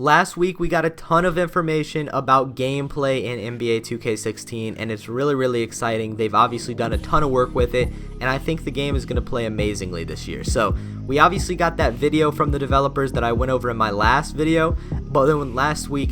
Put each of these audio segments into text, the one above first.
Last week we got a ton of information about gameplay in NBA 2K16, and it's really exciting. They've obviously done a ton of work with it, and I think the game is going to play amazingly this year. So we obviously got that video from the developers that I went over in my last video, but then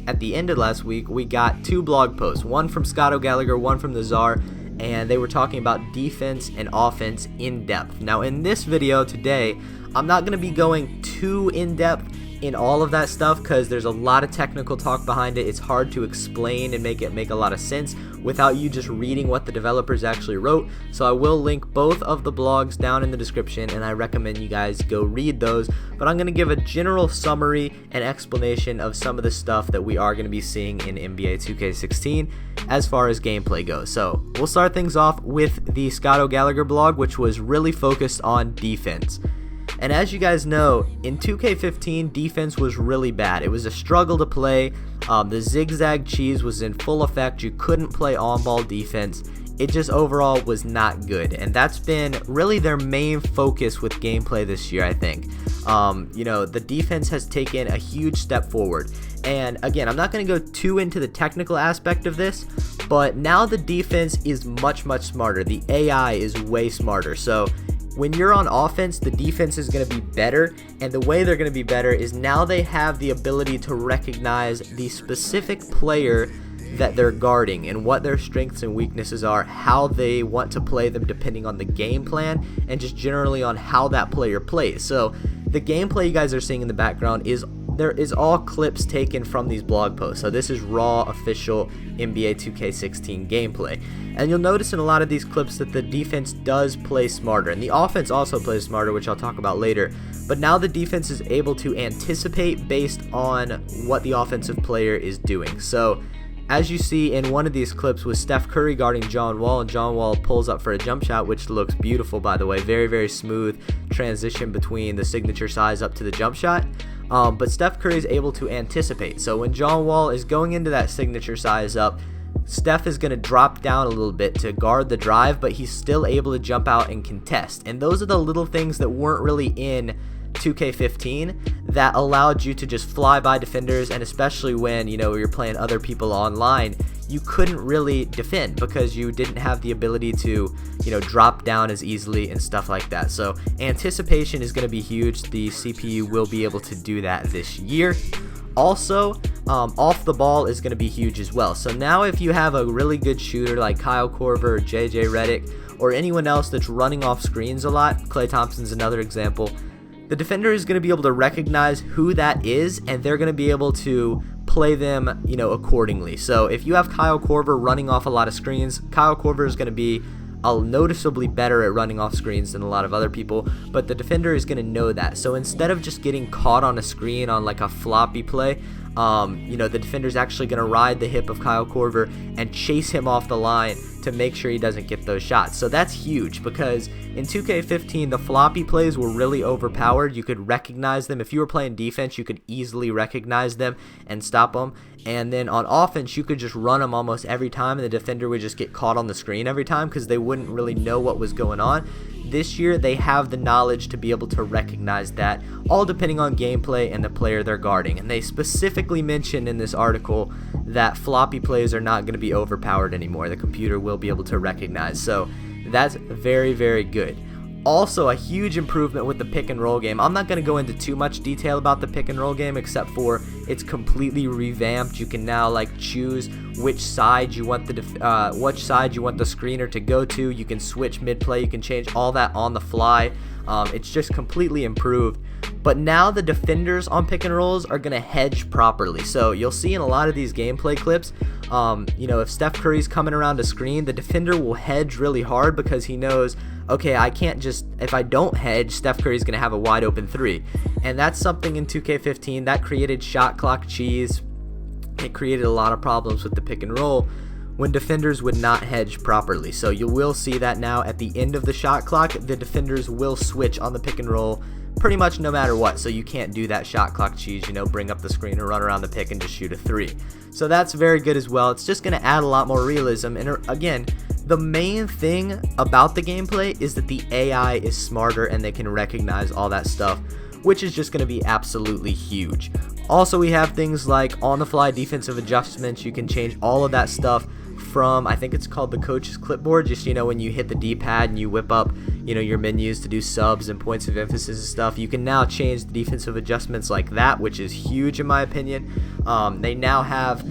at the end of last week, we got two blog posts, one from Scott O'Gallagher, one from the Czar, and they were talking about defense and offense in depth. Now in this video today, I'm not going to be going too in depth in all of that stuff because there's a lot of technical talk behind it. It's hard to explain and make it make a lot of sense without you just reading what the developers actually wrote. So I will link both of the blogs down in the description, and I recommend you guys go read those. But I'm going to give a general summary and explanation of some of the stuff that we are going to be seeing in NBA 2K16 as far as gameplay goes. So we'll start things off with the Scott O'Gallagher blog, which was really focused on defense. And as you guys know, in 2K15, defense was really bad. It was a struggle to play. The zigzag cheese was in full effect. You couldn't play on-ball defense. It just overall was not good. And that's been really their main focus with gameplay this year, I think. The defense has taken a huge step forward. And again, I'm not going to go too into the technical aspect of this, but now the defense is much smarter. The AI is way smarter. So when you're on offense, the defense is going to be better, and the way they're going to be better is now they have the ability to recognize the specific player that they're guarding and what their strengths and weaknesses are, how they want to play them depending on the game plan, and just generally on how that player plays. So the gameplay you guys are seeing in the background is all clips taken from these blog posts. So this is raw, official NBA 2K16 gameplay. And you'll notice in a lot of these clips that the defense does play smarter, and the offense also plays smarter, which I'll talk about later. But now the defense is able to anticipate based on what the offensive player is doing. So as you see in one of these clips with Steph Curry guarding John Wall, and John Wall pulls up for a jump shot, which looks beautiful, by the way. Very smooth transition between the signature size up to the jump shot. But Steph Curry is able to anticipate. So when John Wall is going into that signature size up, Steph is going to drop down a little bit to guard the drive, but he's still able to jump out and contest. And those are the little things that weren't really in 2K15 that allowed you to just fly by defenders, and especially when you're playing other people online, you couldn't really defend because you didn't have the ability to drop down as easily and stuff like that. So anticipation is going to be huge. The CPU will be able to do that this year. Also, off the ball is going to be huge as well. So now if you have a really good shooter like Kyle Korver or JJ Redick or anyone else that's running off screens a lot, Klay Thompson's another example, the defender is going to be able to recognize who that is, and they're going to be able to play them, accordingly. So if you have Kyle Korver running off a lot of screens, Kyle Korver is going to be noticeably better at running off screens than a lot of other people, but the defender is going to know that. So instead of just getting caught on a screen on like a floppy play, the defender's actually going to ride the hip of Kyle Korver and chase him off the line to make sure he doesn't get those shots. So that's huge because in 2K15, the floppy plays were really overpowered. You could recognize them. If you were playing defense, you could easily recognize them and stop them. And then on offense, you could just run them almost every time, and the defender would just get caught on the screen every time because they wouldn't really know what was going on. This year, they have the knowledge to be able to recognize that, all depending on gameplay and the player they're guarding. And they specifically mentioned in this article that floppy plays are not going to be overpowered anymore. The computer will be able to recognize. So that's very good. Also, a huge improvement with the pick and roll game. I'm not going to go into too much detail about the pick and roll game except for it's completely revamped. You can now choose which side you want the screener to go to. You can switch mid play. You can change all that on the fly. It's just completely improved. But now the defenders on pick and rolls are going to hedge properly. So you'll see in a lot of these gameplay clips, if Steph Curry's coming around a screen, the defender will hedge really hard because he knows, okay, if I don't hedge, Steph Curry's going to have a wide open three. And that's something in 2K15 that created shot clock cheese. It created a lot of problems with the pick and roll when defenders would not hedge properly. So you will see that now at the end of the shot clock, the defenders will switch on the pick and roll pretty much no matter what. So you can't do that shot clock cheese, bring up the screen or run around the pick and just shoot a three. So that's very good as well. It's just going to add a lot more realism. And again, the main thing about the gameplay is that the AI is smarter and they can recognize all that stuff, which is just going to be absolutely huge. Also, we have things like on-the-fly defensive adjustments. You can change all of that stuff from, I think it's called the coach's clipboard, just, when you hit the D-pad and you whip up, your menus to do subs and points of emphasis and stuff. You can now change the defensive adjustments like that, which is huge in my opinion. They now have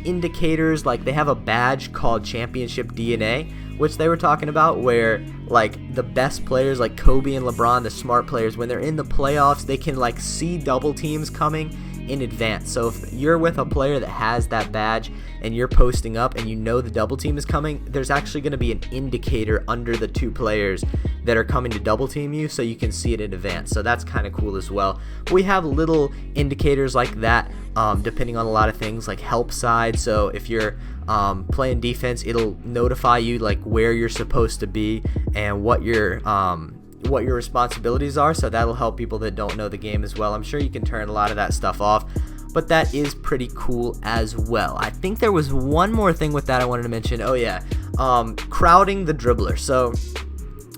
indicators, like they have a badge called Championship DNA, which they were talking about, where like the best players like Kobe and LeBron, the smart players, when they're in the playoffs, they can like see double teams coming in advance. So if you're with a player that has that badge and you're posting up and the double team is coming, there's actually going to be an indicator under the two players that are coming to double team you, so you can see it in advance. So that's kind of cool as well. We have little indicators like that depending on a lot of things, like help side. So if you're playing defense, it'll notify you like where you're supposed to be and what your responsibilities are, so that'll help people that don't know the game as well. I'm sure you can turn a lot of that stuff off, but that is pretty cool as well. I think there was one more thing with that I wanted to mention. Oh yeah, crowding the dribbler. So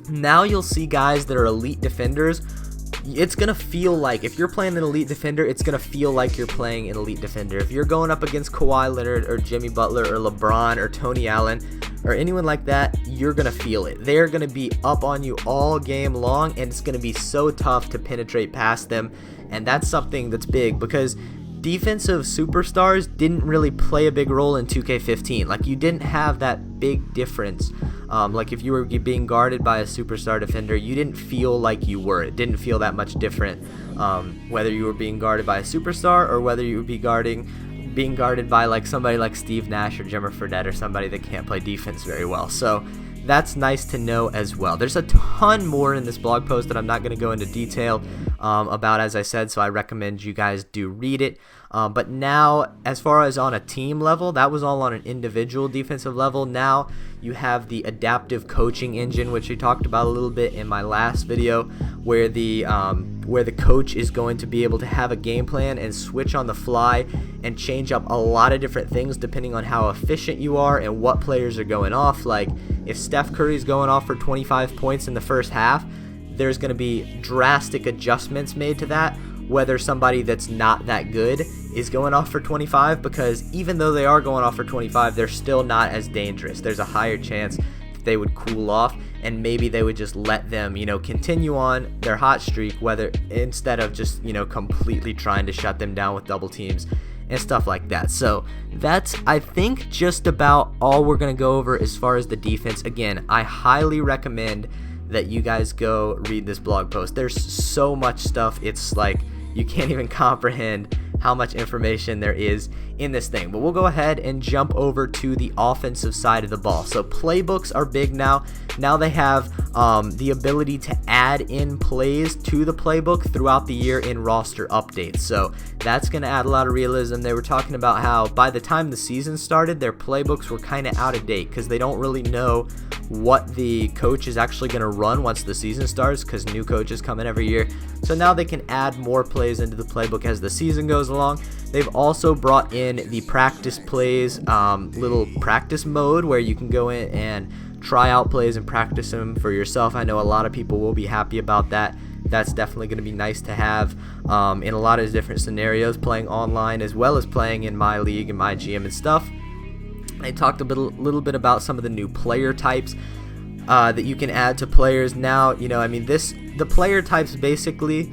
now you'll see guys that are elite defenders. It's going to feel like, if you're playing an elite defender, it's going to feel like you're playing an elite defender. If you're going up against Kawhi Leonard or Jimmy Butler or LeBron or Tony Allen or anyone like that, you're going to feel it. They're going to be up on you all game long, and it's going to be so tough to penetrate past them. And that's something that's big, because defensive superstars didn't really play a big role in 2K15. Like, you didn't have that big difference. Like if you were being guarded by a superstar defender, you didn't feel like you were. It didn't feel that much different, whether you were being guarded by a superstar or whether you would be being guarded by like somebody like Steve Nash or Jimmer Fredette or somebody that can't play defense very well. So that's nice to know as well. There's a ton more in this blog post that I'm not going to go into detail about, as I said, so I recommend you guys do read it. But now, as far as on a team level, that was all on an individual defensive level. Now you have the adaptive coaching engine, which we talked about a little bit in my last video, where the coach is going to be able to have a game plan and switch on the fly and change up a lot of different things depending on how efficient you are and what players are going off. Like if Steph Curry's going off for 25 points in the first half, there's going to be drastic adjustments made to that, whether somebody that's not that good is going off for 25, because even though they are going off for 25, they're still not as dangerous. There's a higher chance that they would cool off, and maybe they would just let them, continue on their hot streak, whether instead of just, completely trying to shut them down with double teams and stuff like that. So that's, I think, just about all we're going to go over as far as the defense. Again, I highly recommend that you guys go read this blog post. There's so much stuff, it's like you can't even comprehend how much information there is in this thing. But we'll go ahead and jump over to the offensive side of the ball. So playbooks are big now. Now they have the ability to add in plays to the playbook throughout the year in roster updates. So that's going to add a lot of realism. They were talking about how by the time the season started, their playbooks were kind of out of date because they don't really know what the coach is actually going to run once the season starts, because new coaches come in every year. So now they can add more plays into the playbook as the season goes along. They've also brought in the practice plays, little practice mode where you can go in and try out plays and practice them for yourself. I know a lot of people will be happy about that. That's definitely going to be nice to have in a lot of different scenarios, playing online as well as playing in my league and my GM and stuff. I talked a little bit about some of the new player types that you can add to players now. The player types basically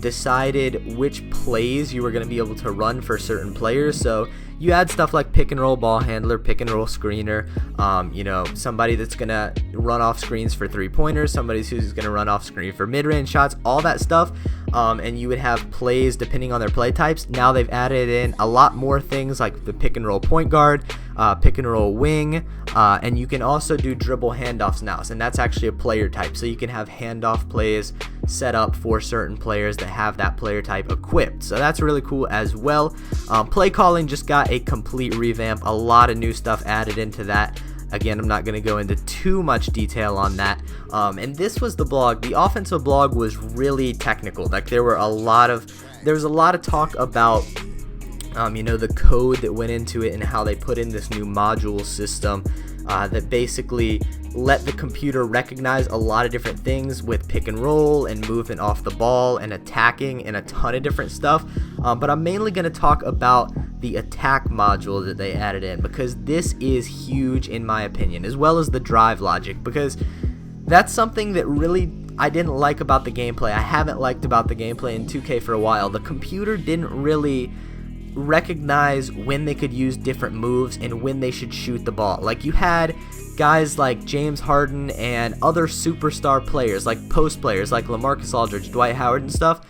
decided which plays you were going to be able to run for certain players. So you add stuff like pick and roll ball handler, pick and roll screener, somebody that's going to run off screens for 3-pointers, somebody who's going to run off screen for mid-range shots, all that stuff. And you would have plays depending on their play types. Now they've added in a lot more things like the pick and roll point guard, pick and roll wing, and you can also do dribble handoffs now, and that's actually a player type. So you can have handoff plays set up for certain players that have that player type equipped. So that's really cool as well. Play calling just got a complete revamp, a lot of new stuff added into that. Again, I'm not going to go into too much detail on that. And this was the blog. The offensive blog was really technical. Like there was a lot of talk about the code that went into it and how they put in this new module system that basically let the computer recognize a lot of different things with pick and roll and movement off the ball and attacking and a ton of different stuff. But I'm mainly going to talk about the attack module that they added in, because this is huge in my opinion, as well as the drive logic, because that's something that really I didn't like about the gameplay. I haven't liked about the gameplay in 2K for a while. The computer didn't really recognize when they could use different moves and when they should shoot the ball. Like, you had guys like James Harden and other superstar players, like post players like LaMarcus Aldridge, Dwight Howard and stuff.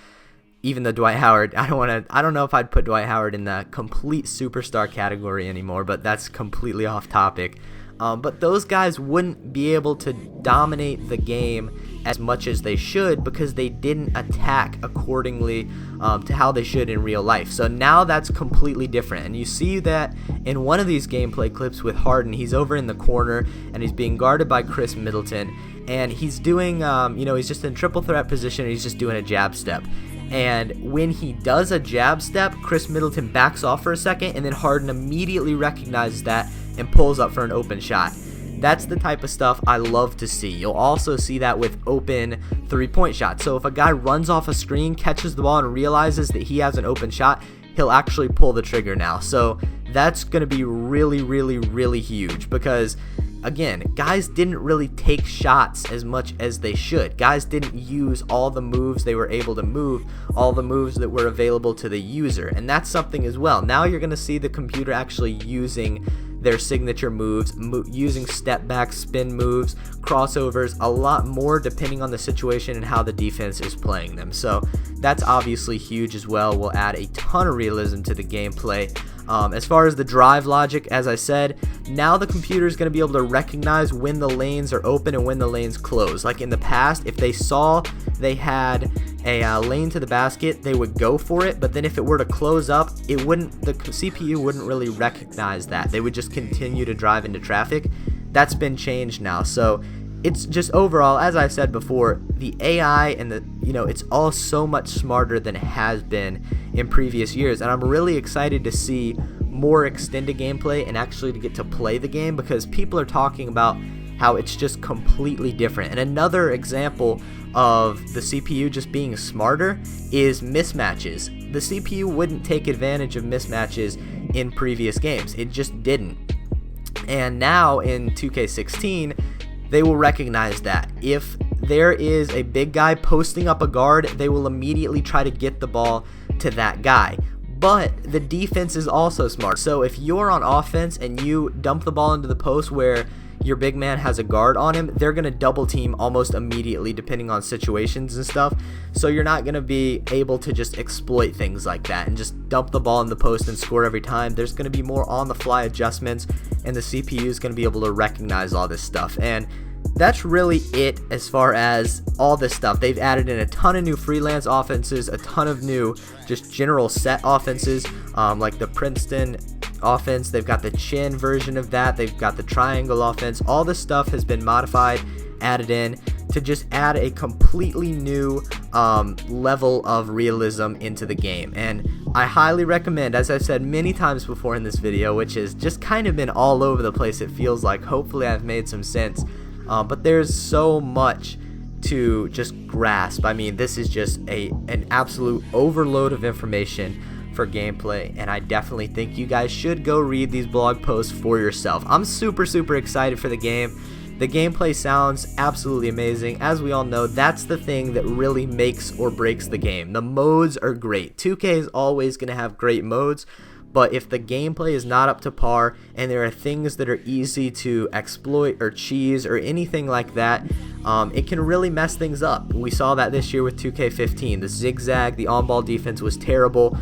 Even though Dwight Howard, I don't know if I'd put Dwight Howard in the complete superstar category anymore, but that's completely off topic. But those guys wouldn't be able to dominate the game as much as they should because they didn't attack accordingly to how they should in real life. So now that's completely different, and you see that in one of these gameplay clips with Harden. He's over in the corner and he's being guarded by Chris Middleton, and he's doing he's just in triple threat position and he's just doing a jab step. And when he does a jab step, Chris Middleton backs off for a second, and then Harden immediately recognizes that and pulls up for an open shot. That's the type of stuff I love to see. You'll also see that with open three-point shots. So if a guy runs off a screen, catches the ball, and realizes that he has an open shot, he'll actually pull the trigger now. So that's going to be really, really, really huge, because again, guys didn't really take shots as much as they should. Guys didn't use all the moves they were able to move, all the moves that were available to the user, and that's something as well. Now you're going to see the computer actually using their signature moves, using step back, spin moves, crossovers, a lot more depending on the situation and how the defense is playing them. So that's obviously huge as well. Will add a ton of realism to the gameplay. As far as the drive logic, as I said, now the computer is going to be able to recognize when the lanes are open and when the lanes close. Like in the past, if they saw they had a lane to the basket, they would go for it, but then if it were to close up, the CPU wouldn't really recognize that. They would just continue to drive into traffic. That's been changed now. So it's just overall, as I said before, the AI and it's all so much smarter than it has been in previous years, and I'm really excited to see more extended gameplay and actually to get to play the game, because people are talking about how it's just completely different. And another example of the CPU just being smarter is mismatches. The CPU wouldn't take advantage of mismatches in previous games. It just didn't. And now in 2K16, they will recognize that. If there is a big guy posting up a guard, they will immediately try to get the ball to that guy. But the defense is also smart. So if you're on offense and you dump the ball into the post where your big man has a guard on him, they're going to double team almost immediately depending on situations and stuff. So you're not going to be able to just exploit things like that and just dump the ball in the post and score every time. There's going to be more on the fly adjustments, and the CPU is going to be able to recognize all this stuff. And that's really it as far as all this stuff. They've added in a ton of new freelance offenses, a ton of new just general set offenses, like the Princeton offense. They've got the chin version of that. They've got the triangle offense. All this stuff has been modified, added in to just add a completely new level of realism into the game. And I highly recommend, as I've said many times before in this video, which has just kind of been all over the place, it feels like. Hopefully I've made some sense. But there's so much to just grasp. I mean, this is just an absolute overload of information for gameplay, and I definitely think you guys should go read these blog posts for yourself. I'm super excited for the game. The gameplay sounds absolutely amazing. As we all know, that's the thing that really makes or breaks the game. The modes are great. 2K is always going to have great modes, but if the gameplay is not up to par and there are things that are easy to exploit or cheese or anything like that, it can really mess things up. We saw that this year with 2K15. The zigzag, the on-ball defense was terrible.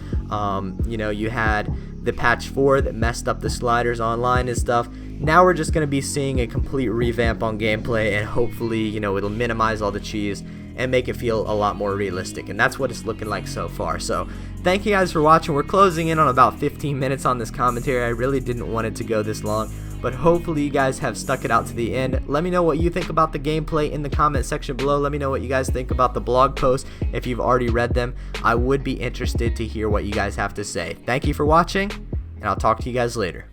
You had the patch 4 that messed up the sliders online and stuff. Now we're just going to be seeing a complete revamp on gameplay, and hopefully, it'll minimize all the cheese and make it feel a lot more realistic, and that's what it's looking like so far. So thank you guys for watching. We're closing in on about 15 minutes on this commentary. I really didn't want it to go this long, but hopefully you guys have stuck it out to the end. Let me know what you think about the gameplay in the comment section below. Let me know what you guys think about the blog posts if you've already read them. I would be interested to hear what you guys have to say. Thank you for watching, and I'll talk to you guys later.